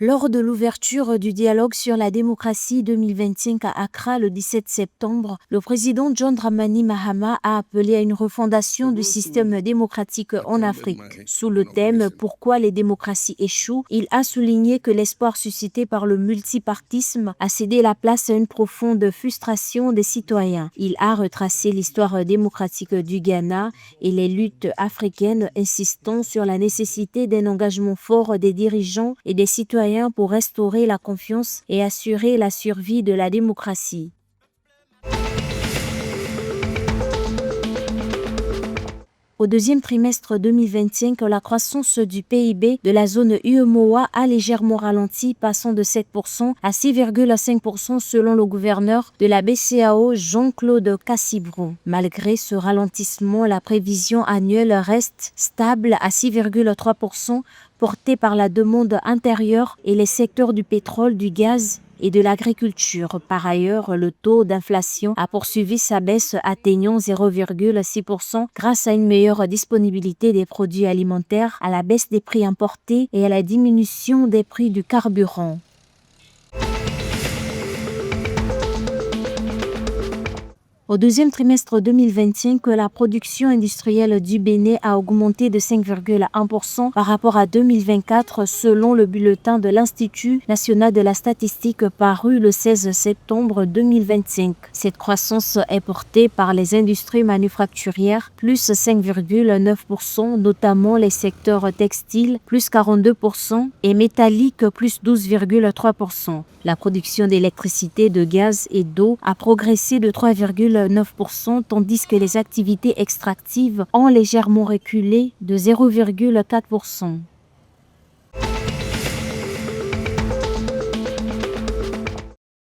Lors de l'ouverture du dialogue sur la démocratie 2025 à Accra le 17 septembre, le président John Dramani Mahama a appelé à une refondation du système démocratique en Afrique. Sous le thème « Pourquoi les démocraties échouent ?», il a souligné que l'espoir suscité par le multipartisme a cédé la place à une profonde frustration des citoyens. Il a retracé l'histoire démocratique du Ghana et les luttes africaines, insistant sur la nécessité d'un engagement fort des dirigeants et des citoyens pour restaurer la confiance et assurer la survie de la démocratie. Au deuxième trimestre 2025, la croissance du PIB de la zone UEMOA a légèrement ralenti, passant de 7% à 6,5% selon le gouverneur de la BCEAO, Jean-Claude Cassibrou. Malgré ce ralentissement, la prévision annuelle reste stable à 6,3%, portée par la demande intérieure et les secteurs du pétrole, du gaz et de l'agriculture. Par ailleurs, le taux d'inflation a poursuivi sa baisse, atteignant 0,6% grâce à une meilleure disponibilité des produits alimentaires, à la baisse des prix importés et à la diminution des prix du carburant. Au deuxième trimestre 2025, la production industrielle du Bénin a augmenté de 5,1% par rapport à 2024 selon le bulletin de l'Institut national de la statistique paru le 16 septembre 2025. Cette croissance est portée par les industries manufacturières, plus 5,9%, notamment les secteurs textiles, plus 42%, et métalliques, plus 12,3%. La production d'électricité, de gaz et d'eau a progressé de 3,9%, tandis que les activités extractives ont légèrement reculé de 0,4%.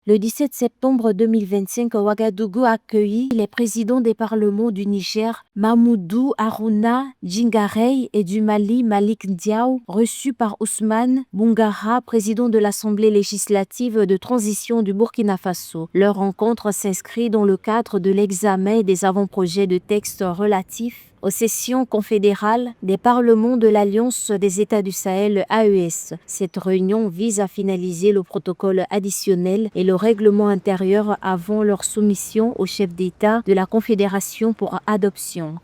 Le 17 septembre 2025, Ouagadougou a accueilli les présidents des parlements du Niger, Mamoudou Harouna Djingarey, et du Mali, Malik Ndiaye, reçus par Ousmane Boungara, président de l'Assemblée législative de transition du Burkina Faso. Leur rencontre s'inscrit dans le cadre de l'examen des avant-projets de textes relatifs aux sessions confédérales des parlements de l'Alliance des États du Sahel AES. Cette réunion vise à finaliser le protocole additionnel et le règlement intérieur avant leur soumission au chef d'État de la Confédération pour adoption.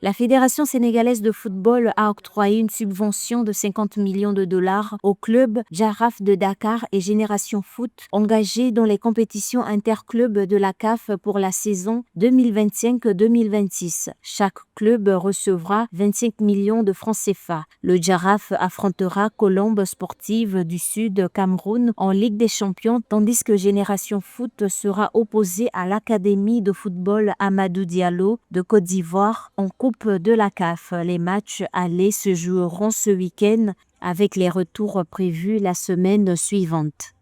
La Fédération sénégalaise de football a octroyé une subvention de 50 millions de dollars aux clubs Jaraaf de Dakar et Génération Foot engagés dans les compétitions interclubs de la CAF pour la saison 2025-2026. Chaque club recevra 25 millions de francs CFA. Le Jaraaf affrontera Colombe Sportive du Sud Cameroun en Ligue des Champions, tandis que Génération Foot sera opposé à l'Académie de football Amadou Diallo de Côte d'Ivoire en Coupe de la CAF. Les matchs allés se joueront ce week-end avec les retours prévus la semaine suivante.